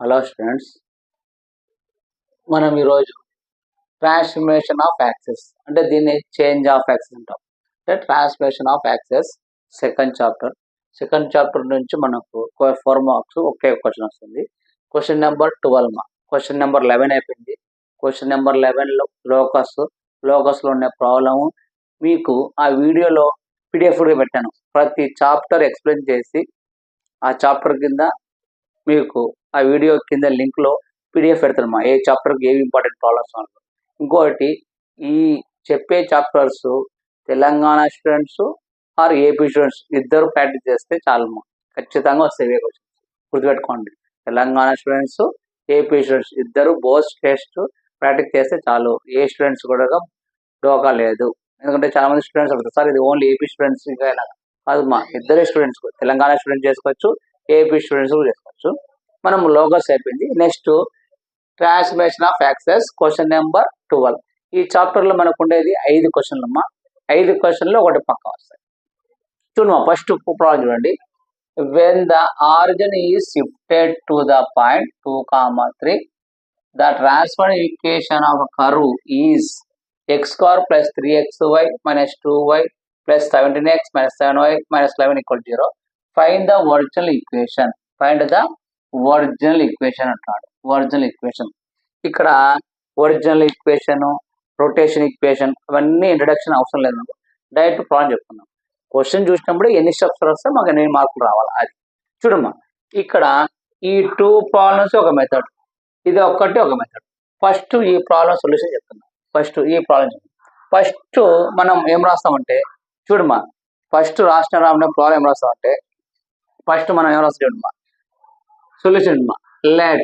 Hello students, మనం ఈరోజు transformation of access అంటే దీన్ని చేంజ్ ఆఫ్ యాక్సెస్ అంటాం. అంటే transformation of access second chapter నుంచి మనకు 4 మార్క్స్ ఒకే క్వశ్చన్ వస్తుంది. Question number 12 mark. Question number 11 అయిపోయింది. క్వశ్చన్ నెంబర్ 11లో లోకస్లో ఉన్న ప్రాబ్లము మీకు ఆ వీడియోలో పీడిఎఫ్గా పెట్టాను. ప్రతి చాప్టర్ ఎక్స్ప్లెయిన్ చేసి ఆ చాప్టర్ కింద మీకు ఆ వీడియో కింద లింక్లో పీడిఎఫ్ పెడతానమ్మా. ఏ చాప్టర్కి ఏవి ఇంపార్టెంట్ ప్రాబ్లమ్స్ అన్నారు. ఇంకోటి, ఈ చెప్పే chapters Telangana students are AP students ఇద్దరు ప్రాక్టీస్ చేస్తే చాలమ్మా, ఖచ్చితంగా వస్తాయి క్వశ్చన్స్. గుర్తుపెట్టుకోండి, తెలంగాణ స్టూడెంట్స్ ఏపీ స్టూడెంట్స్ ఇద్దరు బోత్ టెస్ట్ ప్రాక్టీస్ చేస్తే చాలు. ఏ స్టూడెంట్స్ కూడా డోకా లేదు. ఎందుకంటే చాలా మంది స్టూడెంట్స్ అడుగుతారు, సార్ ఇది ఓన్లీ ఏపీ స్టూడెంట్స్ కాదు మా, ఇద్దరే స్టూడెంట్స్, తెలంగాణ స్టూడెంట్ చేసుకోవచ్చు, ఏపీ స్టూడెంట్స్ కూడా చేసుకోవచ్చు. మనం లోగస్ అయిపోయింది. Next transformation of access question number 12. ఈ చాప్టర్లో మనకు ఉండేది 5 క్వశ్చన్లు అమ్మా. 5 క్వశ్చన్లు ఒకటి పక్క వస్తాయి. చూడమ్మా, ఫస్ట్ ప్రాబ్లం చూడండి. When the origin is shifted to the point 2, 3, the transfer equation of curve is x² + 3xy - 2y + 17x - 7y - 11 = 0. Find the original equation. Original equation అంటాడు. ఒరిజినల్ ఈక్వేషన్ ఇక్కడ ఒరిజినల్ ఈక్వేషన్, రొటేషన్ ఈక్వేషన్ అవన్నీ introduction అవసరం లేదు. Direct problem చెప్తున్నాం. Question చూసినప్పుడు ఎన్ని steps వస్తే మాకు ఎన్ని మార్కులు రావాలి అది చూడమ్మా. ఇక్కడ ఈ 2 ప్రాబ్లమ్స్ ఒక మెథడ్, ఇది ఒక్కటి ఒక మెథడ్. ఫస్ట్ ఈ ప్రాబ్లం సొల్యూషన్ చెప్తున్నాం. ఫస్ట్ మనం ఏం రాస్తామంటే చూడమ్మా, ఫస్ట్ రాసిన ప్రాబ్లం ఏం రాస్తామంటే ఫస్ట్ మనం ఏం రాస్తాం చూడమ్మా, solution let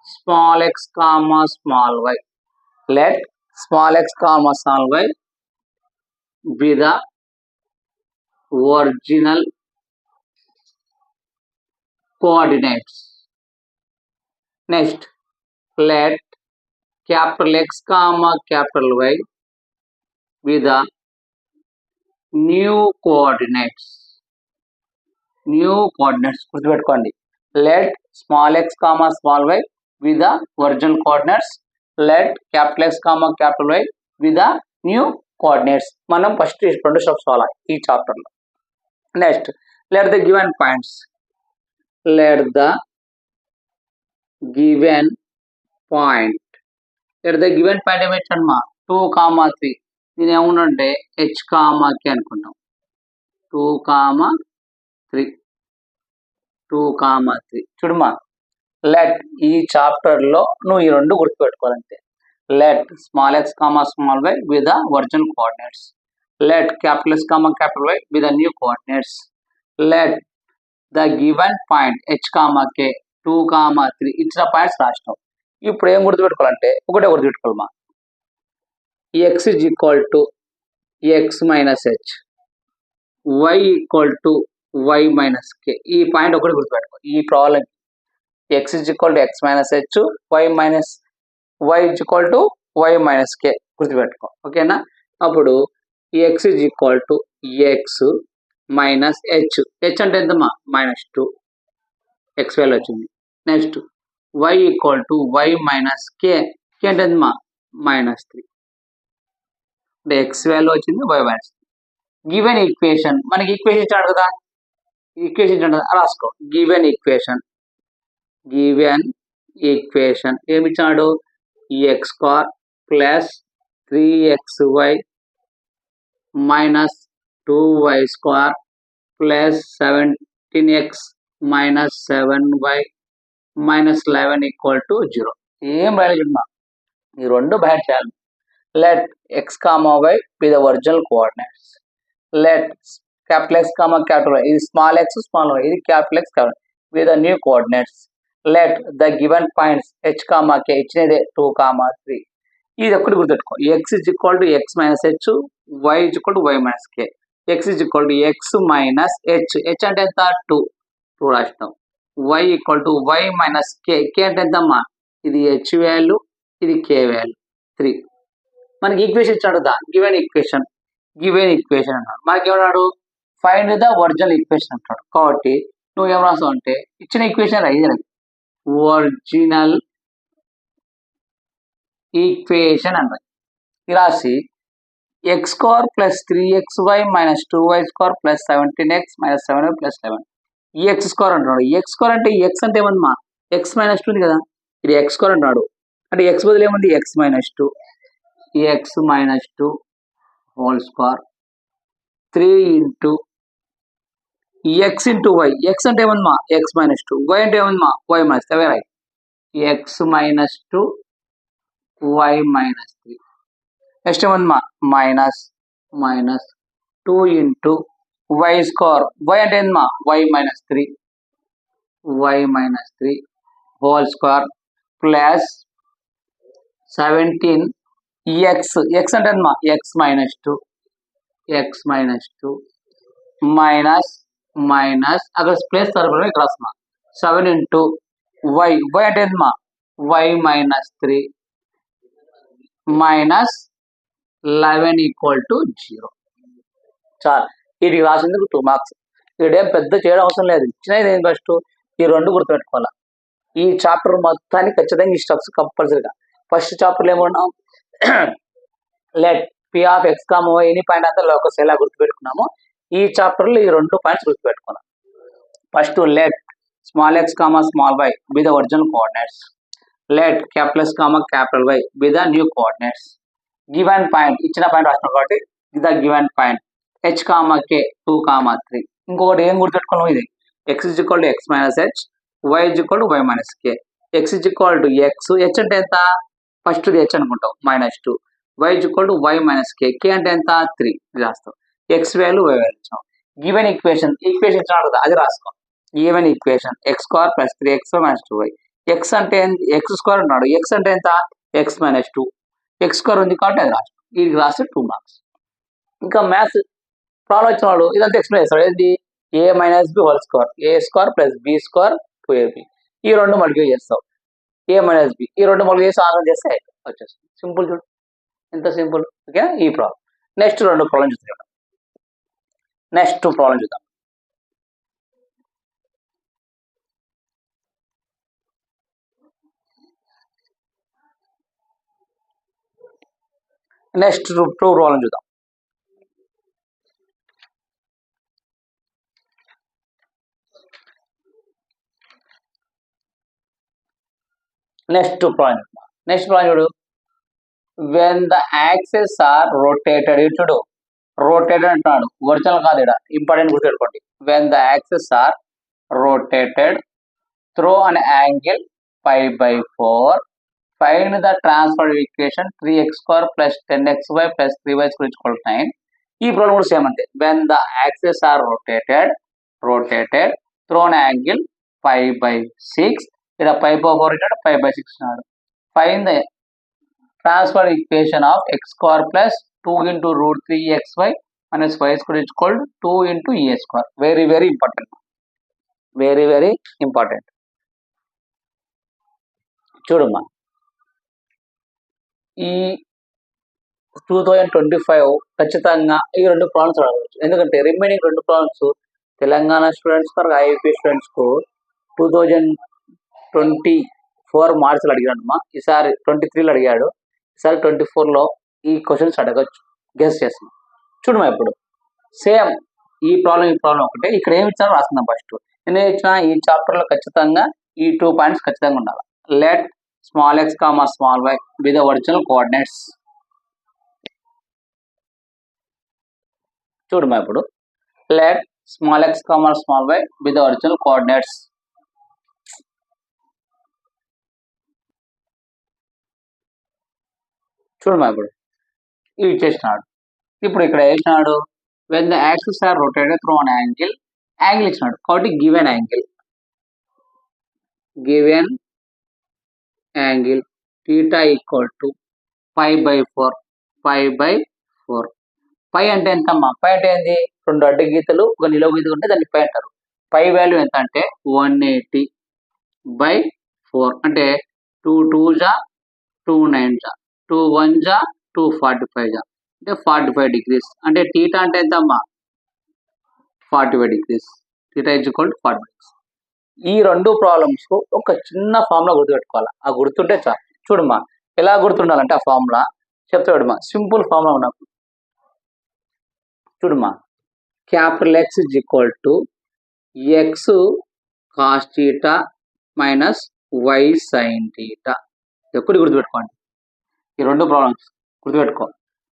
small x comma small y, let small x comma small y be the original coordinates. Next, let capital X comma capital Y be the new coordinates. గుర్తుపెట్టుకోండి, let small x comma small y with the original coordinates, let capital X comma capital Y with the new coordinates. మనం first 2 steps వాడాలి ఈ chapter లో. Next, let the given points ఏమిటమ్మా 2, 3. దీని ఏముందంటే h, k అనుకుంటాం. 2, 3 చూడమ్మా, లెట్ ఈ చాప్టర్ లో నువ్వు ఈ 2 గుర్తుపెట్టుకోవాలంటే let small x comma small y with the original coordinates, let capital X comma capital Y with the new coordinates, let the given point h, k 2, 3 ఇచ్చిన పాయింట్స్ రాసినాం. ఇప్పుడు ఏం గుర్తుపెట్టుకోవాలంటే ఒకటే గుర్తుపెట్టుకోవాలమ్మా, x = x - h, y = y - k. ఈ point ఒకటి గుర్తుపెట్టుకో. ఈ problem x = x - h, y = y - k గుర్తుపెట్టుకో. ఓకేనా? అప్పుడు x = x - h. h అంటే ఎంతమ్మా? -2. x వాల్యూ వచ్చింది. Next y = y - k. k అంటే ఎంతమ్మా? -3. అంటే x వాల్యూ వచ్చింది, y వాల్యూ. గివెన్ ఈక్వేషన్, మనకి ఈక్వేషన్ ఇచ్చాడు కదా, రాసుకో. గివెన్ ఈక్వేషన్ ఏమి ఇచ్చాడు? x² + 3xy - 2y² + 17x - 7y - 11 = 0. ఏం రాయలేదమ్మా, ఈ 2 బయట చేయాలి. Let x, y be the original coordinates, let capital X comma capital Y, ఇది small x small y, ఇది capital X capital Y with the new coordinates, let the given points h, k ఇచ్చినదే 2, 3. ఇది ఒక్కటి గుర్తుపెట్టుకో, x = x - h, y = y - k. x = x - h, h అంటే ఎంత? 2 రాస్తాం. y = y - k, k అంటే ఎంతమ్మా? ఇది h వాల్యూ, ఇది k వాల్యూ 3. మనకి ఈక్వేషన్ ఇచ్చాడు కదా, గివెన్ ఈక్వేషన్ అన్నాడు. మనకి ఏమన్నాడు? ఫైండ్ ద ఒరిజినల్ ఈక్వేషన్ అంటాడు. కాబట్టి నువ్వు ఏం రాస్తావు అంటే ఇచ్చిన ఈక్వేషన్ రాయి. ఒరిజినల్ ఈక్వేషన్ అంటారు. ఇది రాసి x square plus 3xy minus 2y square plus 17x minus 7y plus 11 ఈ ఎక్స్ స్క్వేర్ అంటున్నాడు. ఎక్స్ స్క్వేర్ అంటే ఎక్స్ అంటే ఏమన్నా ఎక్స్ మైనస్ 2 ఉంది కదా, ఇది ఎక్స్ స్క్వేర్ అంటున్నాడు. అంటే ఎక్స్ బదులు ఏముంది x minus 2, x minus 2 whole square 3 into x into y. X అంటే ఏమన్నా ఎక్స్ మైనస్ 2, వై అంటే ఏమన్నా y minus 3. Right, x minus 2 y minus 3. Next ఏమన్నా minus 2 into y square. Y అంటే ఏందమ్మా y minus 3, y minus 3 whole square plus 17 x. X అంటే ఏందమ్మా x minus 2, x minus 2 minus అక్కడ ప్లస్ తరపున ఇక్కడ వస్తున్నా 7 ఇంటూ వై. వై అంటే ఏందమ్మా y minus 3 minus 11 equal to 0. చాలు, ఇది రాసేందుకు 2 మార్క్స్. ఇక్కడేం పెద్ద చేయడం అవసరం లేదు. ఇచ్చినది ఏం ఫస్ట్ ఈ రెండు గుర్తుపెట్టుకోవాలి. ఈ చాప్టర్ మొత్తాన్ని ఖచ్చితంగా ఈ స్టెప్స్ కంపల్సరీగా. ఫస్ట్ చాప్టర్లో ఏమన్నాం, let p of x comma y any point అంతా లోకస్ ఎలా గుర్తుపెట్టుకున్నాము, ఈ చాప్టర్లో ఈ 2 పాయింట్స్ గుర్తుపెట్టుకున్నాం. First let small x comma small y be the original coordinates. Let capital X comma capital why be the new coordinates. Given point, ఇచ్చిన point రాసినాం కాబట్టి the given point h, k 2, 3. ఇంకొకటి ఏం గుర్తుపెట్టుకోవాలి, ఇది x is equal to x minus h, y is equal to y minus k. x is equal to x, h అంటే ఎంత first h అనుకుంటాం minus 2, y is equal to y minus k, k అంటే ఎంత 3 రాస్తాం. x value y value ఇచ్చాం. Given equation ఇచ్చినాడు కదా అది రాసుకో. Given equation x square plus 3xy minus 2y. x అంటే x స్క్వేర్ అన్నాడు, x అంటే ఎంత x మైనస్ 2, x స్క్వేర్ ఉంది కాబట్టి అది రాస్తాం. ఇది రాస్తే 2 మార్క్స్. ఇంకా మ్యాథ్స్ ప్రాబ్లం వచ్చిన వాడు ఇదంతా ఎక్స్ప్లెయిన్ చేస్తాడు. ఏంటి a minus b whole square, a square plus b square 2ab. ఈ రెండు మల్టిప్లై చేస్తావు, ఏ మైనస్ బి ఈ రెండు మల్టిప్లై చేసి ఆన్సర్ చేస్తే వచ్చేస్తుంది. సింపుల్ చూడు, ఎంత సింపుల్. ఓకే, ఈ ప్రాబ్లం. నెక్స్ట్ 2 ప్రాబ్లం చూద్దాం. నెక్స్ట్ ప్రాబ్లం చూద్దాం. నెక్స్ట్ 2 ప్రాబ్లం చూద్దాం. నెక్స్ట్ ప్రాబ్లం చూడు. When the axes are rotated, ఇటు రొటేటెడ్ అంటున్నాడు, ఒరిజినల్ కాదు, ఇక్కడ ఇంపార్టెంట్ గుర్తుపెట్టుకోండి. When the axes are rotated through an angle π/4, find the transferred equation 3x square plus 10xy plus 3y square equal 9. ఈ problem కూడా same అంతే. When the axes are rotated through an angle π/6, ఇక్కడ π/4 ఇచ్చాడు, π/6 ఇచ్చినాడు. Find the transferred equation of x square plus 2 into route 3xy minus y square equal 2 into a square. Very very important, very very important. చూడమ్మా, ఈ 2025 ఖచ్చితంగా ఈ 2 problems అడగవచ్చు. ఎందుకంటే remaining 2 problems Telangana students కు ఐఐపీ స్టూడెంట్స్ కు 2024 మార్చిలో అడిగాడమ్మా. ఈసారి 23లో అడిగాడు, ఈసారి 24లో ఈ క్వశ్చన్స్ అడగచ్చు, గెస్ చేస్తున్నాం. చూడమ్మా, ఇప్పుడు సేమ్ ఈ ప్రాబ్లం ఒకటే. ఇక్కడ ఏమి ఇచ్చారో రాస్తున్నాం. ఫస్ట్ నేను ఇచ్చిన ఈ చాప్టర్లో ఖచ్చితంగా ఈ 2 పాయింట్స్ ఖచ్చితంగా ఉండాలి. Let small x comma small y be the original coordinates. చూడమ్మా, ఇప్పుడు let small x comma small y be the original coordinates. చూడమ్మా, ఇప్పుడు ఇవి ఇచ్చేసినాడు. ఇప్పుడు ఇక్కడ వేసినాడు when the axis are rotated through an angle ఇచ్చినాడు కాబట్టి given angle θ equal to π/4. Pi అంటే ఎంతమ్మా, పై అంటే ఏంది 2 అడ్డ గీతలు ఒక నిలువు గీత ఉంటే దాన్ని పై అంటారు. పై వాల్యూ ఎంత అంటే 180/4 అంటే 2 2 జా 2 9 జా 2 1 జా 245 జా అంటే 45 degrees. అంటే θ అంటే ఎంతమ్మా 45 degrees. θ is equal to 45 degrees. ఈ రెండు ప్రాబ్లమ్స్ ఒక చిన్న ఫార్ములా గుర్తుపెట్టుకోవాలి. ఆ గుర్తుంటే చాలు. చూడమ్మా ఎలా గుర్తుండాలంటే ఆ ఫార్ములా చెప్తా చూడమ్మా. సింపుల్ ఫార్ములా ఉన్నప్పుడు చూడమ్మా, capital X is equal to x cos theta minus y sine theta. ఎప్పుడు గుర్తుపెట్టుకోండి, ఈ రెండు ప్రాబ్లమ్స్ గుర్తుపెట్టుకో.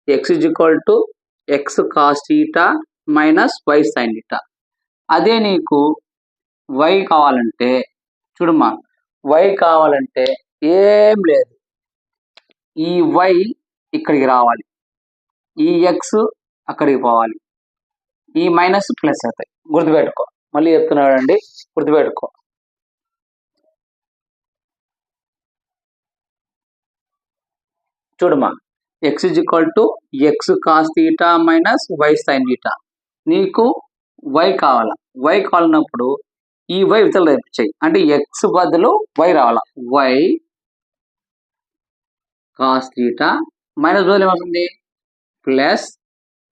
X is equal to x cos theta minus y sine theta. అదే నీకు వై కావాలంటే చూడమ్మా, వై కావాలంటే ఏం లేదు, ఈ వై ఇక్కడికి రావాలి, ఈ ఎక్స్ అక్కడికి పోవాలి, ఈ మైనస్ ప్లస్ అవుతాయి. గుర్తుపెట్టుకో, మళ్ళీ చెప్తున్నాడు అండి, గుర్తుపెట్టుకో. చూడమ్మా, x is equal to x cos theta minus y sine theta. నీకు వై కావాలా, వై కావాలన్నప్పుడు ఈ వై ఇతరులు తెప్పించాయి అంటే ఎక్స్ బదులు వై రావాలా. వై కాస్ థీటా మైనస్ బదులు ఏమొస్తుంది ప్లస్,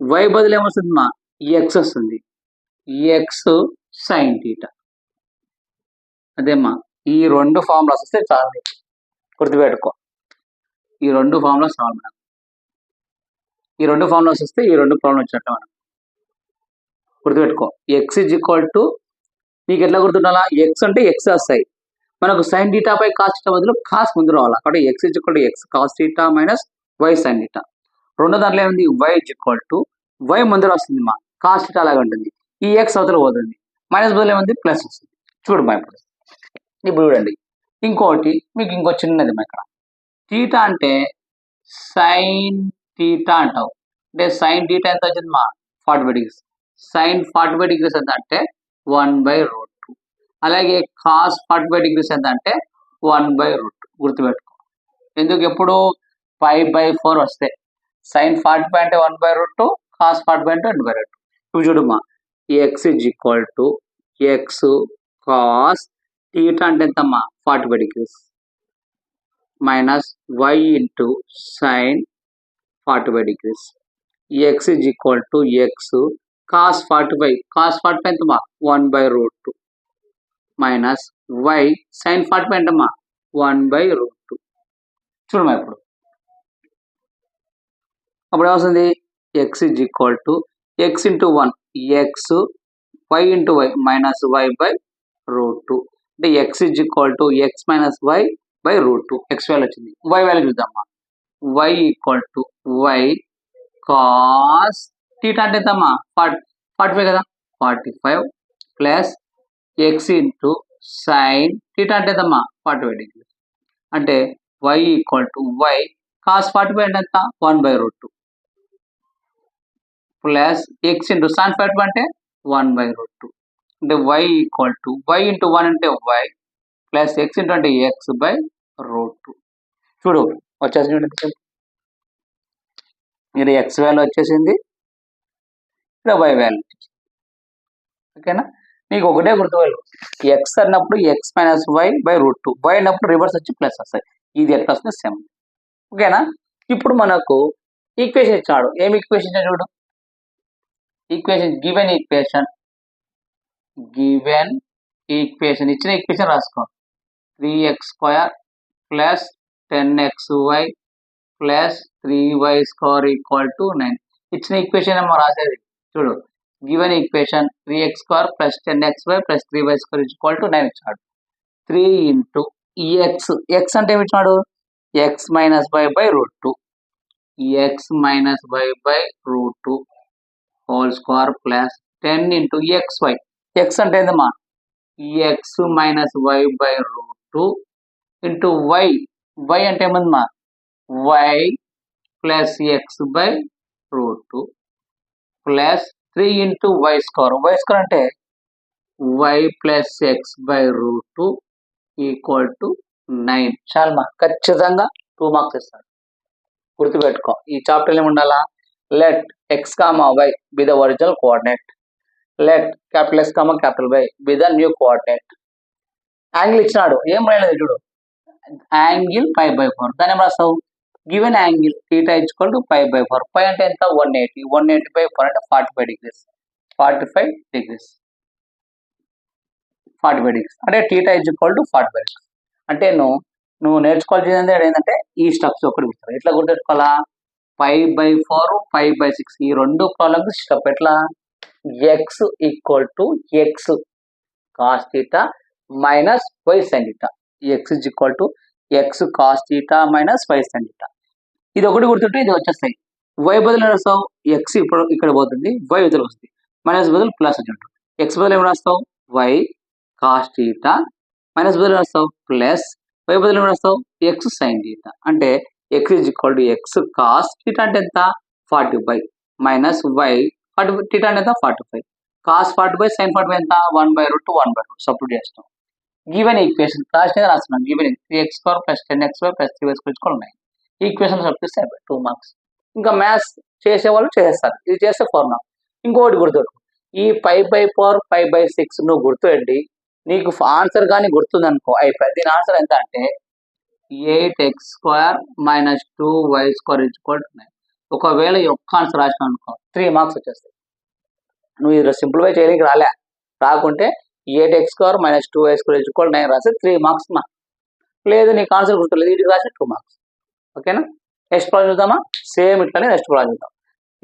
వై బదులు ఏమొస్తుంది మా ఎక్స్ వస్తుంది, ఎక్స్ సైన్ థీటా. అదేమ్మా, ఈ రెండు ఫార్ములాస్ వస్తే చాలు, గుర్తుపెట్టుకో. ఈ రెండు ఫార్ములాస్ రావాలి మనకు, ఈ రెండు ఫార్ములాస్ వస్తే ఈ రెండు ప్రాబ్లం వచ్చినట్టు మనం గుర్తుపెట్టుకో. ఎక్స్ ఇజ్ ఈక్వల్ టు నీకు ఎట్లా గుర్తుండాలా, ఎక్స్ అంటే ఎక్స్ వస్తాయి, మనకు సైన్ థీటా పై కాస్ థీటా బదులు కాస్ ముందు రావాలా. కాబట్టి x is equal to x cos theta minus y sine theta. రెండో దాంట్లో ఏముంది, y is equal to y ముందర వస్తుంది మా కాస్ థీటా లాగా ఉంటుంది, ఈ ఎక్స్ అవతల పోతుంది, మైనస్ బదులు ఏముంది ప్లస్ వస్తుంది. చూడమ్మా ఇప్పుడు చూడండి. ఇంకోటి మీకు ఇంకో చిన్నది మా ఇక్కడ, థీటా అంటే సైన్ థీటా అంటావు, అంటే సైన్ థీటా ఎంత వచ్చింది మా 45 డిగ్రీస్. సైన్ 45 డిగ్రీస్ ఎంత అంటే 1/√2. అలాగే కాస్ 45 డిగ్రీస్ ఎంత అంటే 1/√2. గుర్తుపెట్టుకో, ఎందుకు ఎప్పుడు 5/4 వస్తే సైన్ 45 అంటే 1/√2, కాస్ 45 అంటే 1/√2. ఇప్పుడు చూడమ్మా, x is equal to x cos theta అంటే ఎంతమ్మా 45 degrees minus y into sine 45 degrees. X is equal to x cos 45 ఎంతమ్మా 1/√2 మైనస్ వై సైన్ 45 ఎంతమ్మా 1/√2. చూడమ్మా అప్పుడు ఏమవుతుంది, x is equal to x into 1 x, y into y minus y/√2. అంటే x is equal to x minus y/√2. X value వచ్చింది, y value చూద్దామా. Y equal to y cos theta అంటే ఎంతమ్మా 45 కదా, 45 plus x into sine theta అంటే ఎంతమ్మా 45 degrees. అంటే y equal to y cos 45 అంటే ఎంత 1/√2 ప్లస్ ఎక్స్ ఇంటూ సైన్ 45 అంటే 1/√2. అంటే y equal to y into 1 అంటే వై ప్లస్ ఎక్స్ ఇంటూ అంటే x/√2. చూడు వచ్చేసింది, మీరు ఎక్స్ వాల్యూ వచ్చేసింది, ఇక్కడ వై వాల్యూ వచ్చేసింది. ఓకేనా, నీకు ఒకటే గుర్తుపెట్టు, ఎక్స్ అన్నప్పుడు ఎక్స్ మైనస్ y/√2, వై అన్నప్పుడు రివర్స్ వచ్చి ప్లస్ వస్తాయి. ఇది ఎట్లా వస్తుంది సేమ్. ఓకేనా, ఇప్పుడు మనకు ఈక్వేషన్ ఇచ్చాడు. ఏం ఈక్వేషన్ ఇచ్చాడు చూడు, ఈక్వేషన్ గివెన్ ఈక్వేషన్ ఇచ్చిన ఈక్వేషన్ రాసుకో. 3x² plus 10xy plus 3y² = 9. ఇచ్చిన ఈక్వేషన్ ఏమో రాసేది చూడు. Given equation 3x² plus 10xy plus 3y² = 9 ఇచ్చాడు. 3 ఇంటూ ఎక్స్, ఎక్స్ అంటే ఏమి ఇచ్చాడు x minus y/√2, x minus y/√2 whole square plus 10 into xy, x అంటే ఏందమ్మా x minus y/√2 into y, y అంటే ఏమందమ్మా y plus x/√2 plus 3 into y² అంటే y plus x/√2 = 9. చాలమ్మా, ఖచ్చితంగా 2 మార్క్స్ ఇస్తాడు. గుర్తుపెట్టుకో, ఈ చాప్టర్ ఏమి ఉండాలా, let x, y be the original coordinate, let S, Y be the new coordinate. Angle ఇచ్చినాడు, ఏం రాయలేదు చూడు, యాంగిల్ π/4. దాన్ని ఏం రాస్తావు, గివెన్ యాంగిల్ θ = π/4. π అంటే ఎంత 180, 180/4 అంటే 45 డిగ్రీస్. 45 degrees. అంటే θ is equal to 45 degrees. అంటే నువ్వు నేర్చుకోవాల్సింది ఏంటంటే ఈ స్టెప్స్ ఒకటి గుర్తు. ఎట్లా గుర్తుపెట్టుకోవాలా? 5/4 5/6 ఈ రెండు ప్రాబ్లమ్స్ స్టెప్ ఎట్లా? x equal to x cos θ minus y sin θ. x is equal to x cos θ minus y sin θ. ఇది ఒకటి గుర్తుంటే ఇది వచ్చేస్తాయి. y బదులు ఏం రాస్తావు? x ఇప్పుడు ఇక్కడ పోతుంది, y బదులు వస్తుంది, మైనస్ బదులు ప్లస్ వచ్చి ఉంటుంది. x బదులు ఏం రాస్తావు? y cos θ మైనస్ బదులు రాస్తావు ప్లస్, y బదులు ఏం రాస్తావు? x sin θ. అంటే x is equal to x cos θ అంటే ఎంత? 45 మైనస్ y θ అంటే ఎంత? 45. cos 45 sin 45 ఎంత? 1/√2 1/√2 సబ్స్టిట్యూట్ చేస్తాం. గివెన్ ఈక్వేషన్ కాస్ట్ అనేది రాస్తున్నాం. గివెన్ 3x² + 10xy + 3y² ఉన్నాయి. ఈక్వేషన్ సబ్స్టిట్యూట్ అయిపోయి 2 మార్క్స్. ఇంకా మ్యాథ్స్ చేసేవాళ్ళు చేస్తారు, ఇది చేస్తే 4 మార్క్స్. ఇంకోటి గుర్తుపెట్టు, ఈ 5/4 5/6 నువ్వు గుర్తుపెట్టి నీకు ఆన్సర్ కానీ గుర్తుందనుకో అయిపోయి. దీని ఆన్సర్ ఎంత అంటే 8x² - 2y² = 9. ఒకవేళ ఈ ఒక్క ఆన్సర్ రాసినావు అనుకో 3 మార్క్స్ వచ్చేస్తాయి. నువ్వు ఇది సింప్లిఫై చేయడానికి రాకుంటే 8x² - 2y² = 9 రాసి 3 మార్క్స్ మా. లేదు నీకు ఆన్సర్ గుర్తులేదు, ఇది రాసి 2 మార్క్స్. ఓకేనా? నెక్స్ట్ ప్రాబ్లం చూద్దామా? సేమ్ ఇట్లానే నెక్స్ట్ ప్రాబ్లం చూద్దాం.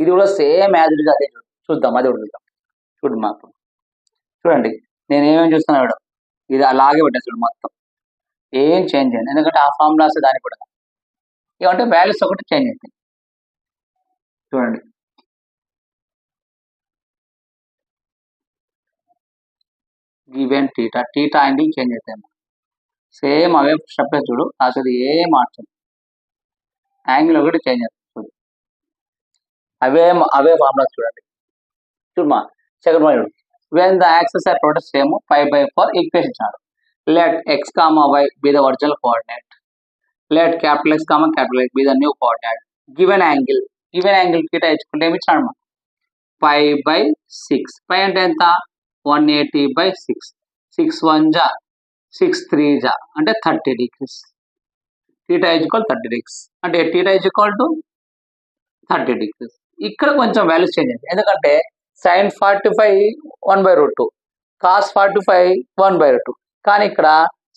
ఇది కూడా సేమ్ యాజ్ ఇట్ అదే చూద్దాం. అది కూడా చూద్దాం. చూడు మాకు చూడండి, నేను ఏమేమి చూస్తున్నాడు ఇది అలాగే పెట్టేస్తాడు మొత్తం, ఏం చేంజ్ చేయండి. ఎందుకంటే ఆ ఫార్ములాస్ దానికి కూడా ఏమంటే వాల్యూస్ ఒకటి చేంజ్ అవుతాయి. చూడండి, గివెన్ టీటా యాంగిల్ చేంజ్ అవుతాయి. సేమ్ అవే స్టెప్ చూడు, అసలు ఏం మార్చదు, యాంగిల్ ఒకటి చేంజ్ అవుతుంది. చూడు అవే ఫార్ములాస్ చూడండి. చూడమా సెకండ్ వన్ చూడు. When the axes are total same 5/4 equation ఇచ్చాడు. Let x, y be the original coordinate. Let X, Y be the new coordinate. Given angle theta ఇచ్చుకుంటే ఏమి ఇచ్చాడు? 5/6. 5 అంటే ఎంత? 180/6. 6 1 జా 6 3 జా అంటే 30 degrees. θ = 30 degrees. అంటే θ = 30 degrees. ఇక్కడ కొంచెం వాల్యూస్ చేంజ్ అయింది. ఎందుకంటే sin 45 1/√2, cos 45 1/√2. కానీ ఇక్కడ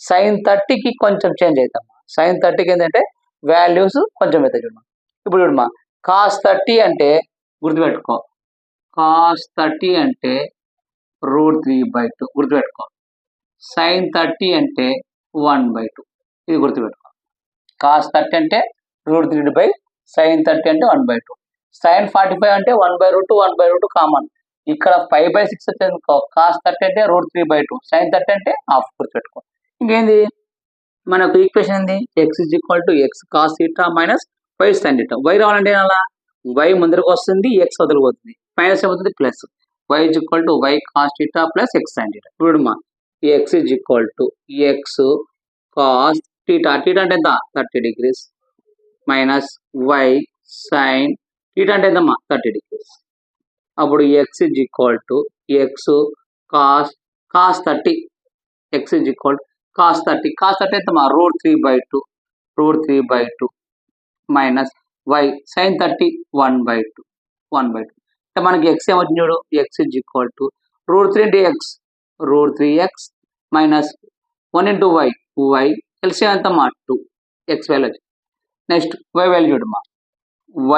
sin 30కి కొంచెం చేంజ్ అవుతామా. sin 30కి ఏంటంటే వాల్యూస్ కొంచెం అవుతాయి. చూడమా ఇప్పుడు చూడమా, cos 30 అంటే గుర్తుపెట్టుకో, cos 30 అంటే √3/2 గుర్తుపెట్టుకో. sin 30 అంటే 1/2 ఇది గుర్తుపెట్టుకో. cos 30 అంటే √3/, sin 30 అంటే 1/2. sin 45 అంటే 1/√2 1/√2 కామన్. ఇక్కడ 5/6 వచ్చేది cos 30 అంటే √3/2, sin 30 అంటే హాఫ్ గుర్తుపెట్టుకో. ఇంకేంది మనకు ఈక్వేషన్ ఏంది? x is equal to x cos θ minus y sin θ. y రావాలంటే అలా y ముందరకు వస్తుంది, x వదిలిపోతుంది, మైనస్ ఏమవుతుంది plus. y is equal to y cos θ plus x sin θ. ఇప్పుడు మా x is equal to x cos θ అంటే ఎంత? 30 degrees మైనస్ y sin θ అంటే ఎంతమ్మా? 30 degrees. అప్పుడు x is equal to x cos 30. x is equal to cos 30. cos 30 ఎంతమ్మా? √3/2 minus y sin 30 1/2 అంటే మనకి x ఏమవుతుంది చూడు, x is equal to √3 into x √3x minus 1 into y LCM ఎంతమ్మా? 2. x value. Next y value చూడమ్మా,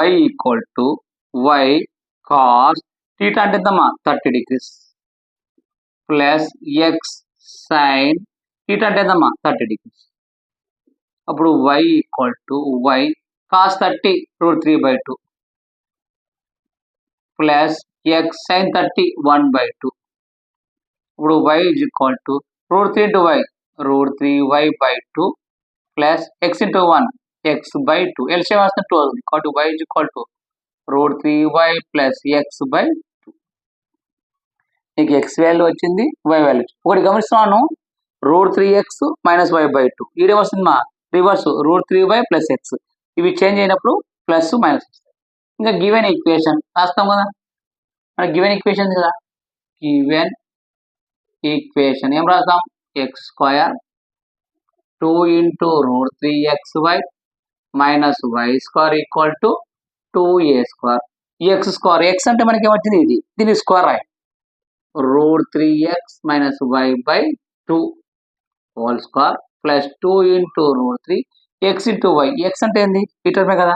y equal to y cos θ అంటే ఎంతమ్మా? 30 degrees plus x sin θ అంటే ఎంతమ్మా? 30 degrees. అప్పుడు y equal to y cos 30 √3/2 plus x sin 30 1/2. ఇప్పుడు y is equal to √3 into y √3y/2 plus x into 1 x/2 LCM వస్తే 2 అవుతుంది. కాబట్టి y is equal to √3y plus x/2. నీకు x value వచ్చింది, y value. ఒకటి గమనిస్తున్నాను, √3x minus y/2 ఈడే వస్తుంది మా రివర్స్ √3y ప్లస్ x. ఇవి చేంజ్ అయినప్పుడు ప్లస్ మైనస్ వస్తాయి. ఇంకా గివెన్ ఈక్వేషన్ రాస్తాం కదా, మనకి గివెన్ ఈక్వేషన్ కదా, గివెన్ ఈక్వేషన్ ఏం రాస్తాం? x² 2 into √3xy minus y² equal to 2a². x² x అంటే మనకి ఏమొచ్చింది? ఇది దీని స్క్వేర్ రాయి √3x minus y/2 2 whole square plus 2 into root 3 x into y. X అంటే ఏంది ఈ టర్మే కదా,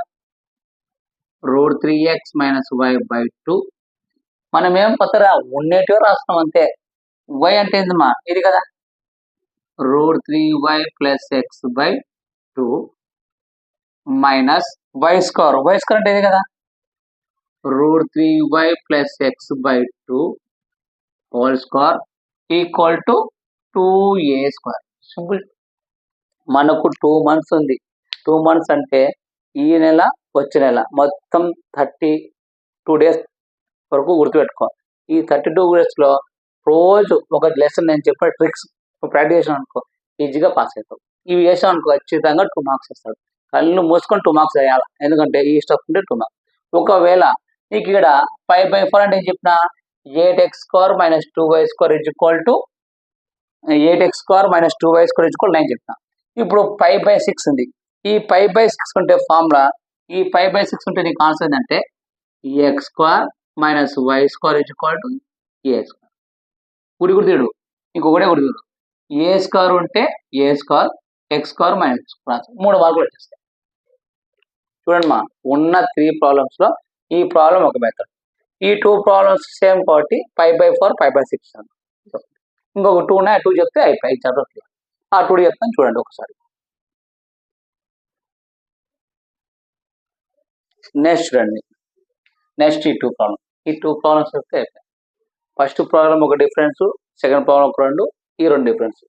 route 3x minus y by 2. మనం ఏం కొత్తగా ఉండేటివో రాస్తున్నాం అంతే. వై అంటే ఏందమ్మా ఇది కదా, root 3y plus x by 2 minus y square. Y square అంటే ఇది కదా, root 3y plus x by 2 whole square equal to 2a square. Simple. మనకు 2 months ఉంది. 2 months అంటే ఈ నెల వచ్చే నెల మొత్తం 32 days వరకు గుర్తుపెట్టుకో. ఈ 32 days రోజు ఒక లెసన్ నేను చెప్పే ట్రిక్స్ ప్రాక్టీస్ చేసాను అనుకో, ఈజీగా పాస్ అవుతావు. ఇవి చేసాం అనుకో ఖచ్చితంగా 2 marks వస్తాడు. కళ్ళు మూసుకొని 2 marks వేయాలి, ఎందుకంటే ఈ స్టెప్ ఉంటే 2 marks. ఒకవేళ నీకు ఇక్కడ 5/4 అంటే ఏం చెప్పిన, 8x square minus 2y square is equal to 8x square minus 2y square is equal 9 చెప్పిన. ఇప్పుడు 5/6 ఉంది. ఈ 5/6 ఉంటే ఫార్ములా, ఈ 5/6 ఉంటే నీకు ఆన్సర్ ఏంటంటే x square minus y square is equal to a square. గుర్తుడు ఇంకొకటే గుర్తుడు, ఏ స్క్వేర్ ఉంటే a square, x square minus square. 3 మార్కులు వచ్చేస్తాయి. చూడండి మా, ఉన్న 3 problems లో ఈ ప్రాబ్లం ఒక మెథడ్. ఈ 2 problems సేమ్ కాబట్టి 5/4 5/6. ఇంకొక 2 ఉన్నాయి, 2 చెప్తే అయిపోయి చదవచ్చు. ఆ 2 చెప్తాను చూడండి ఒకసారి. నెక్స్ట్ చూడండి, నెక్స్ట్ ఈ 2 ప్రాబ్లమ్. ఈ 2 ప్రాబ్లమ్స్ వస్తే అయిపోయి. ఫస్ట్ ప్రాబ్లం ఒక డిఫరెన్స్, సెకండ్ ప్రాబ్లం ఒక 2, ఈ 2 డిఫరెన్స్.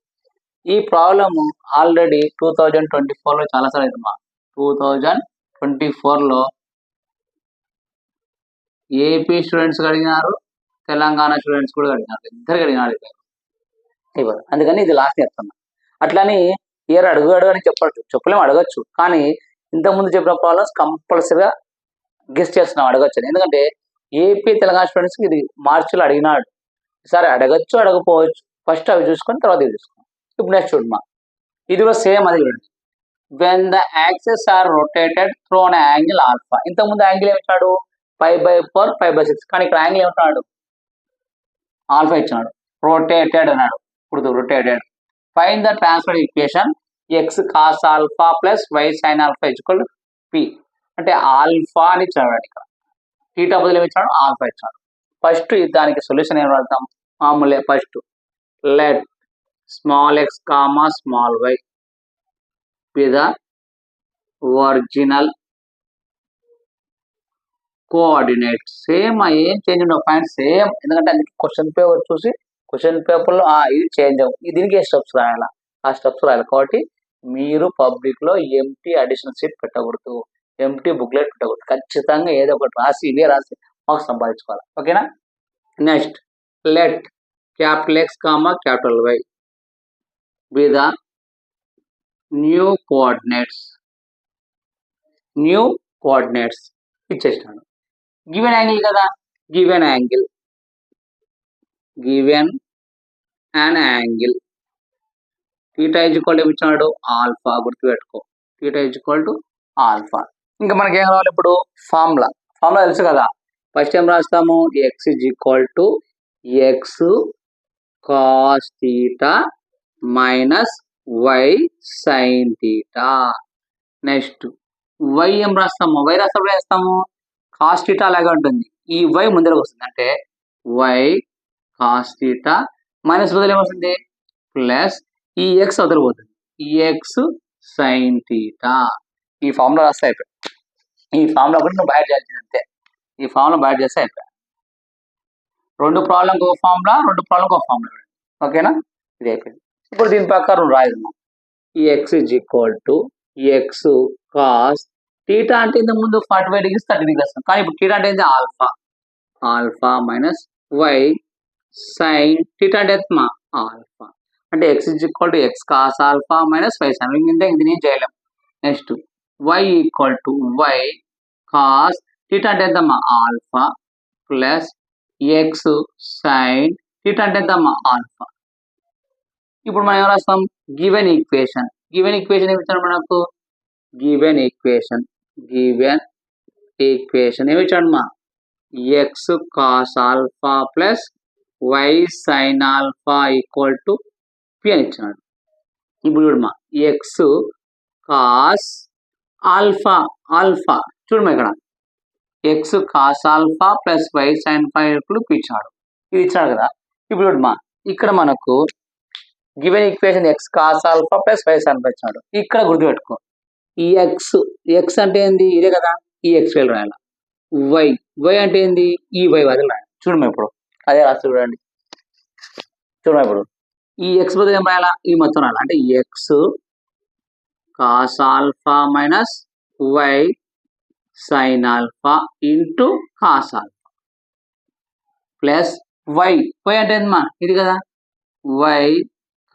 ఈ ప్రాబ్లమ్ ఆల్రెడీ 2024లో చాలాసార్లు అయిందమ్మా. 2024లో ఏపీ స్టూడెంట్స్ అడిగినారు, తెలంగాణ స్టూడెంట్స్ కూడా అడిగినారు, ఇద్దరికి అడిగినారు ఇవ్వరు. అందుకని ఇది లాస్ట్ చెప్తున్నా. అట్లని ఇయర్ అడుగు అని చెప్పలేము, అడగచ్చు. కానీ ఇంతకుముందు చెప్పిన ప్రాబ్లమ్స్ కంపల్సరీగా గెస్ట్ చేస్తున్నాం, అడగచ్చు. ఎందుకంటే ఏపీ తెలంగాణ స్టూడెంట్స్కి ఇది మార్చిలో అడిగినాడు. సరే అడగచ్చు, అడగపోవచ్చు. ఫస్ట్ అవి చూసుకొని తర్వాత ఇవి చూసుకోండి. ఇప్పుడు నెక్స్ట్ చూడమ్మా, ఇది కూడా సేమ్ అది చూడండి. When the axes are rotated through an angle alpha. ఇంతకుముందు యాంగిల్ ఏమిచ్చాడు 5/4 5/6, కానీ ఇక్కడ యాంగిల్ ఏమిటాడు ఆల్ఫా ఇచ్చినాడు. రొటేటెడ్ అన్నాడు. ఇప్పుడు rotated. Find the transfer equation x cos alpha plus y sine alpha equal p. అంటే ఆల్ఫా అని ఇచ్చాడు, ఇక్కడ థీటా బదులు ఏమి ఇచ్చాడు, ఆల్ఫా ఇచ్చాడు. ఫస్ట్ దానికి సొల్యూషన్ ఏం రాద్దాం, మామూలే. First let small x comma small y be the original coordinate. Same ఏం చేంజ్ ఉండవు, పాయింట్ సేమ్. ఎందుకంటే అందుకే క్వశ్చన్ పేపర్ చూసి క్వశ్చన్ పేపర్లో ఇది చేంజ్ అవ్వు, దీనికి ఏ స్టెప్స్ రాయాలా ఆ స్టెప్స్ రాయాలి. కాబట్టి మీరు పబ్లిక్లో ఎంటీ అడిషనల్ షీట్ పెట్టకూడదు, ఎంటీ బుక్లెట్ పెట్టకూడదు. ఖచ్చితంగా ఏదో ఒకటి రాసి ఇవే రాసి మార్క్స్ సంపాదించుకోవాలి. ఓకేనా. Next let capital x comma capital why be the new coordinates ఇచ్చేసినాడు. గివెన్ యాంగిల్ కదా, given angle theta is equal to ఇచ్చాడు ఆల్ఫా. గుర్తుపెట్టుకో, theta is equal to alpha. ఇంకా మనకి ఏం రావాలి ఇప్పుడు, ఫార్ములా తెలుసు కదా. ఫస్ట్ ఏం రాస్తాము, x is equal to x cos theta minus y sine theta. Next y ఏం రాస్తాము, వై రాసినప్పుడు వేస్తాము కాస్ థీటా అలాగే ఉంటుంది. ఈ వై ముందరకు వస్తుంది, అంటే వై కాస్ థీటా మైనస్ బదులు ఏమవుతుంది ప్లస్ ఈ ఎక్స్ అవతల పోతుంది, ఎక్స్ సైన్ థీటా. ఈ ఫార్ములా రాస్తే అయిపోయి. ఈ ఫార్ములా కూడా నువ్వు బయట చేయాల్సింది అంతే. ఈ ఫార్ములా బయట చేస్తే అయిపోయి. 2 ప్రాబ్లంకి ఒక ఫార్ములా, 2 ప్రాబ్లంకి ఒక ఫార్ములా. ఓకేనా, ఇది అయిపోయింది. ఇప్పుడు దీని ప్రకారం రాయదు. ఈ X is equal to x cos theta అంటే ఇంత ముందు 45 degrees 30 degrees, కానీ ఇప్పుడు థీటా అంటే alpha minus y sine theta అంటే ఆల్ఫా. అంటే x is equal to x cos alpha minus y sine. ఇది నేను చేయలేం. Next y equal to y cos theta అంటే alpha plus x sine theta అంటే ఆల్ఫా. ఇప్పుడు మనం ఏం రాస్తాం, గివెన్ ఈక్వేషన్ ఏమి ఇచ్చాడు మనకు, గివెన్ ఈక్వేషన్ ఏమి ఇచ్చాడు మా, X cos alpha plus y sine alpha equal to P అని ఇచ్చినాడు. ఇప్పుడు చూడమ్మా ఎక్స్ కాస్ ఆల్ఫా ఆల్ఫా చూడమ్మా ఇక్కడ x cos alpha plus y sine phi p ఇచ్చాడు. ఇది ఇచ్చాడు కదా. ఇప్పుడు చూడమ్మా ఇక్కడ మనకు given equation x cos alpha plus y sine phi ఇచ్చాడు. ఇక్కడ గుర్తుపెట్టుకో ఈ ఎక్స్ అంటే ఏంది ఇదే కదా, ఈ ఎక్స్ వేలు రాయాల. వై అంటే ఏంది ఈ వై వదిలి రాయాలి. చూడమ్మా ఇప్పుడు అదే రాసి చూడండి. చూడమ్మా ఇప్పుడు ఈ ఎక్స్ బదులు ఏం రాయాలా, ఈ మొత్తం రాయాలి. అంటే x cos alpha minus y sine alpha into cos alpha plus y అంటే ఏందమ్మా ఇది కదా, y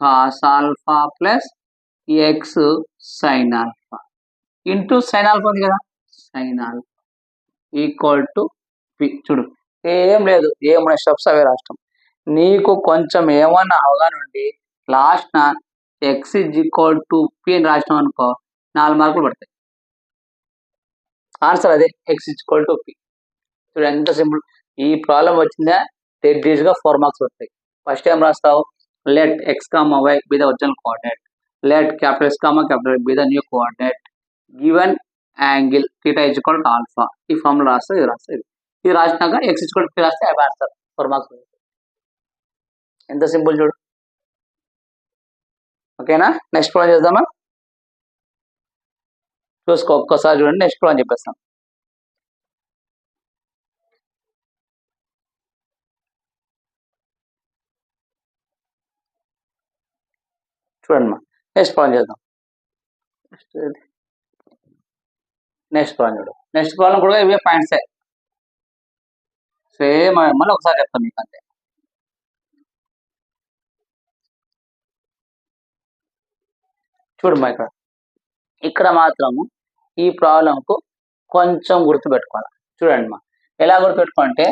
cos alpha plus x sine alpha into sine alpha ఉంది కదా, sine alpha equal to p. చూడు ఏం లేదు, ఏమన్నా స్టెప్స్ అవే రాష్ట్రం. నీకు కొంచెం ఏమన్నా అవగాహన ఉండి last X is equal to P అని రాసినాం అనుకో 4 మార్కులు పడతాయి. ఆన్సర్ అదే, X is equal to p. చూడు ఎంత సింపుల్. ఈ ప్రాబ్లం వచ్చిందా డెడ్ ఈజీగా 4 మార్క్స్ వస్తాయి. ఫస్ట్ ఏం రాస్తావు, let x comma y be the original coordinate, let capital x comma capital be the new coordinate, given angle theta is equal to alpha. ఈ formula రాస్తే ఇది రాస్తుంది. ఇది రాసినాక ఎక్స్ ఈక్వల్ టు పి రాస్తే అవి ఆన్సర్ 4 మార్క్స్. ఎంత simple చూడు. ఓకేనా, నెక్స్ట్ ప్రాబ్లం చేద్దామా. చూసుకో ఒక్కసారి చూడండి, నెక్స్ట్ ప్రాబ్లం చెప్పేస్తాం. చూడండి మా నెక్స్ట్ ప్రాబ్లం చేద్దాం. నెక్స్ట్ ప్రాబ్లం చూడు. నెక్స్ట్ ప్రాబ్లం కూడా ఇవే పాయింట్సే సేమ్. మళ్ళీ ఒకసారి చెప్తాను మీకు అంతే. చూడమ్మా ఇక్కడ మాత్రము ఈ ప్రాబ్లంకు కొంచెం గుర్తుపెట్టుకోవాలి. చూడండి మా ఎలా గుర్తుపెట్టుకోవాలంటే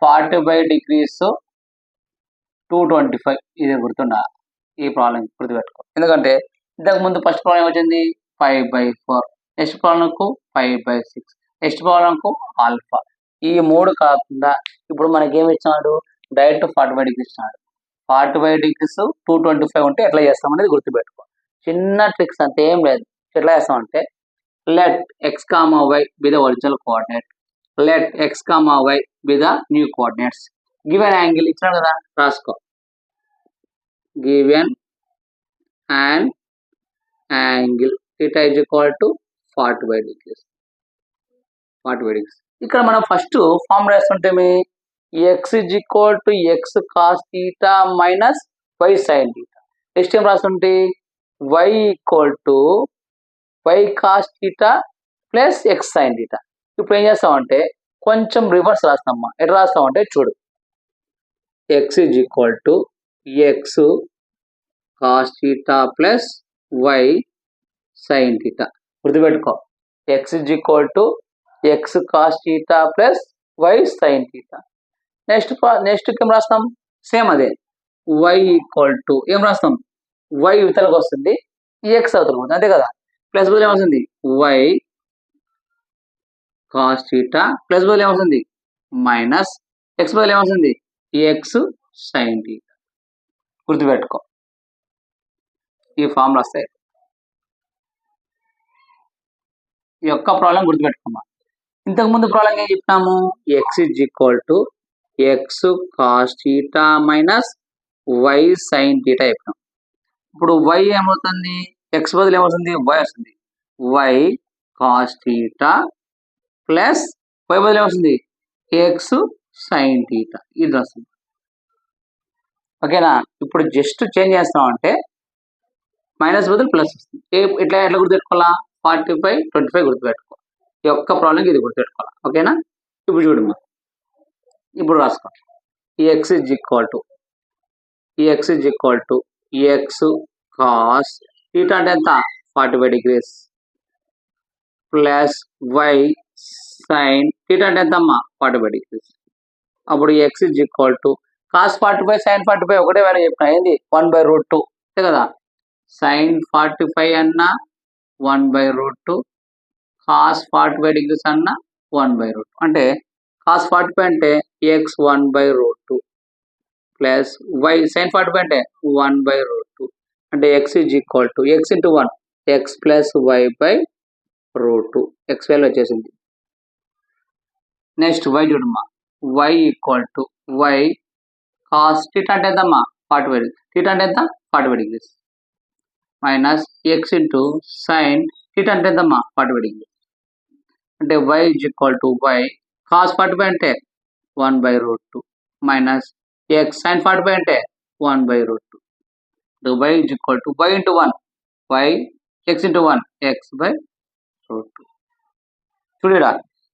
45 degrees 225 ఇది గుర్తుండాలి. ఈ ప్రాబ్లం గుర్తుపెట్టుకో. ఎందుకంటే ఇంతకు ముందు ఫస్ట్ ప్రాబ్లం ఏమొచ్చింది 5/4, నెక్స్ట్ ప్రాబ్లంకు 5/6, నెక్స్ట్ ప్రాబ్లంకు ఆల్ఫా. ఈ 3 కాకుండా ఇప్పుడు మనకి ఏమి ఇచ్చినాడు, డైరెక్ట్ 45 degrees ఇచ్చినాడు. 45 degrees 225 ఉంటే ఎట్లా చేస్తామనేది గుర్తుపెట్టుకో. చిన్న ట్రిక్స్ అంతే, ఏం లేదు. ఎట్లా చేస్తామంటే let x comma y be the original coordinate, let x comma y be the new coordinates, given angle ఇచ్చినాడు కదా రాసుకో, given and angle theta is equal to 45 degrees. 45 degrees. ఇక్కడ మనం ఫస్ట్ ఫార్మ్ రాస్తుంటే x is equal to x cos theta minus y sine theta. Next ఏం రాస్తుంటే y equal to y cos theta plus x sine theta. ఇప్పుడు ఏం చేస్తామంటే కొంచెం reverse రాస్తామమ్మా. ఎట్లా రాస్తామంటే చూడు, x is equal to x cos theta plus y sine theta. గుర్తుపెట్టుకో, x is equal to x cos theta plus y sine theta. Next ఏం రాస్తాం, సేమ్ అదే, వై ఈక్వల్ టు ఏం రాస్తాం, వై ఇవతలకు వస్తుంది, ఎక్స్ అవతలకు వస్తుంది, అంతే కదా. ప్లస్ బదులు ఏమవుతుంది వై కాస్ థీటా, ప్లస్ బదులు ఏమవుతుంది మైనస్, ఎక్స్ బదులు ఏమవుతుంది ఎక్స్ సైన్ థీటా. గుర్తుపెట్టుకో, ఈ ఫార్ములా వస్తాయి. ఈ యొక్క ప్రాబ్లం గుర్తుపెట్టుకోమా. ఇంతకుముందు ప్రాబ్లం ఏం చెప్పినాము, x is equal to x cos theta minus y sine theta చెప్పినాం. ఇప్పుడు వై ఏమవుతుంది, ఎక్స్ బదులు ఏమవుతుంది వై వస్తుంది, y cos theta plus y బదులు ఏమవుతుంది ఎక్స్ సైన్ థీటా, ఇది వస్తుంది. ఓకేనా. ఇప్పుడు జస్ట్ చేంజ్ చేస్తాం అంటే మైనస్ బదులు ప్లస్ వస్తుంది. ఎట్లా గుర్తుపెట్టుకోవాలా, 45 25 గుర్తుపెట్టుకో. ఈ ఒక్క ప్రాబ్లంకి ఇది గుర్తుపెట్టుకోవాలా. ఓకేనా. ఇప్పుడు చూడమ్మా, ఇప్పుడు రాసుకో, ఈ x is equal to x cos theta అంటే ఎంత 45 degrees plus y sine theta అంటే ఎంత అమ్మా 45 degrees. అప్పుడు x is equal to cos 45 sine 45 ఒకటే వాల్యూ చెప్పిన, ఏంది 1/√2 అంతే కదా. సైన్ 45 అన్న 1/√2, కాస్ 45 degrees అన్న 1/√2. అంటే కాస్ 45 అంటే ఎక్స్ 1/√2 ప్లస్ వై సైన్ 45 అంటే 1/√2 అంటే x is equal to x into 1 x plus వై/√2 ఎక్స్ వాల్యూ వచ్చేసింది. నెక్స్ట్ వై చూడమ్మా y equal to y cos theta అంటే ఎంతమ్మా 45 థీటా అంటే ఎంత 45 degrees minus x into sine theta అంటే ఎంతమ్మా 45 డిగ్రీస్ అంటే y is equal to y cos 45 అంటే 1/√2 మైనస్ ఎక్స్ సైన్ 45 అంటే 1/√2 y is equal to y into 1 y x into 1 x/√2 చూడరా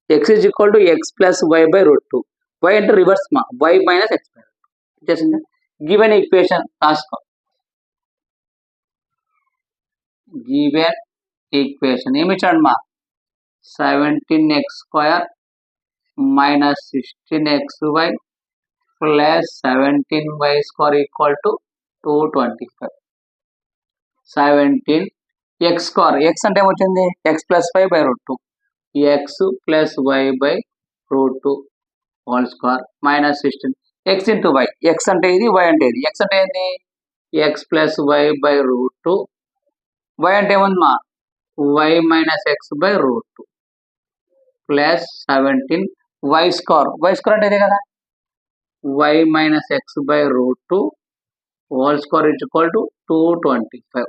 x is equal to x plus వై/√2 y అంటే reverse మా y minus ఎక్స్/√2 వచ్చేసిందా. గివెన్ ఈక్వేషన్ రాసుకో. Given equation ఏమి ఇచ్చాడు మా 17x² minus 16xy plus 17y² equal to 225. 17x², x అంటే ఏమొచ్చింది ఎక్స్ ప్లస్ వై/√2 ఎక్స్ ప్లస్ వై/√2 whole square minus 16 x into y x అంటే ఇది వై అంటే ఇది ఎక్స్ అంటే ఏంది ఎక్స్ ప్లస్ వై/√2 వై అంటే ఏముంది మా వై మైనస్ ఎక్స్/√2 ప్లస్ 17 వై² అంటే ఇదే కదా వై మైనస్ ఎక్స్/√2 whole square is equal to 225.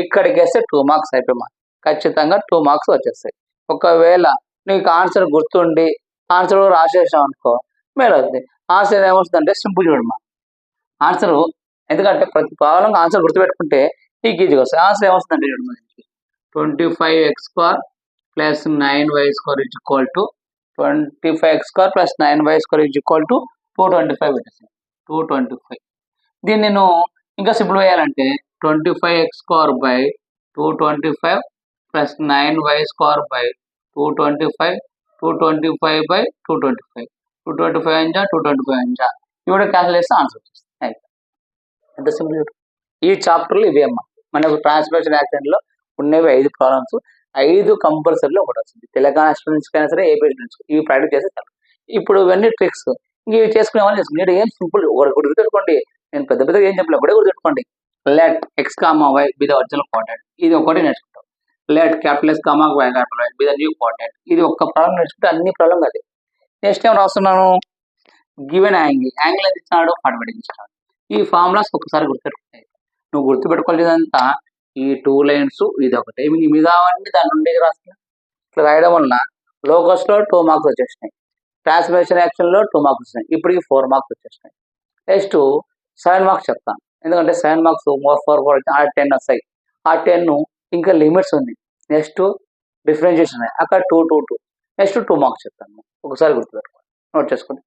ఇక్కడికి వేస్తే 2 మార్క్స్ అయిపోయి ఖచ్చితంగా 2 మార్క్స్ వచ్చేస్తాయి. ఒకవేళ నీకు ఆన్సర్ గుర్తుండి ఆన్సర్ రాసేసాం అనుకో మేలు అవుతుంది. ఆన్సర్ ఏమొస్తుందంటే సింపుల్ చూడమ్మా ఆన్సర్ ఎందుకంటే ప్రతి ప్రాబ్లం ఆన్సర్ గుర్తుపెట్టుకుంటే నీకు ఈజీగా వస్తుంది. ఆన్సర్ ఏమొస్తుందంటే చూడమ్మా 25x² plus 9y² is equal to 25x² plus 9y² is equal to 225 వచ్చేసింది 225. దీన్ని నేను ఇంకా సింపుల్ వేయాలంటే 25x² by 225 plus 9y² by 225 225 by 225 225 అంజా 225 అంజా ఇవి క్యాన్సిల్ చేస్తే ఆన్సర్ వచ్చేస్తుంది. ఎంత సింపుల్. ఈ చాప్టర్లు ఇవి అమ్మా మనకు ట్రాన్స్ఫర్మేషన్ యాక్సిడెంట్లో ఉన్నవి 5 ప్రాబ్లమ్స్ 5 కంపల్సరీలో ఒకటి వస్తుంది. తెలంగాణ స్టూడెంట్స్కి అయినా సరే ఏపీ స్టూడెంట్స్ ఇవి ప్రాక్టీస్ చేస్తే చాలు. ఇప్పుడు ఇవన్నీ ట్రిక్స్ ఇవి చేసుకునే వాళ్ళు చేసుకుని మీరు ఏం సింపుల్ ఒకటి గుర్తుపెట్టుకోండి. నేను పెద్ద పెద్దగా ఏం చెప్పలేదు ఒకటే గుర్తుపెట్టుకోండి. Let x comma y be the original coordinate ఇది ఒకటి నేర్చుకుంటాం. Let capital S comma y capital why be the new coordinate ఇది ఒక్క ప్రాబ్లం నేర్చుకుంటే అన్ని ప్రాబ్లం అది. నెక్స్ట్ ఏం రాస్తున్నాను గివెన్ యాంగిల్ ఎంత ఇచ్చినాడు 45 డిగ్రీస్ ఇచ్చినాడు. ఈ ఫార్ములాస్ ఒకసారి గుర్తుపెట్టుకుంటాయి. నువ్వు గుర్తుపెట్టుకోలేదంతా ఈ 2 లైన్స్ ఇది ఒకటి మిగతావన్నీ దాని నుండి రాస్తున్నా. ఇట్లా రాయడం వలన లోకస్లో 2 మార్క్స్ వచ్చేసినాయి. ట్రాన్స్ఫర్మేషన్ యాక్షన్లో 2 మార్క్స్ వచ్చినాయి. ఇప్పటికి 4 మార్క్స్ వచ్చేసినాయి. నెక్స్ట్ 7 మార్క్స్ చెప్తాను ఎందుకంటే 7 మార్క్స్ 4 ఆ 10 వస్తాయి. ఆ 10 ఇంకా లిమిట్స్ ఉంది. నెక్స్ట్ డిఫరెన్షియేషన్ అక్కడ 2 నెక్స్ట్ 2 మార్క్స్ చెప్తాను. ఒకసారి గుర్తుపెట్టుకోండి నోట్ చేసుకోండి.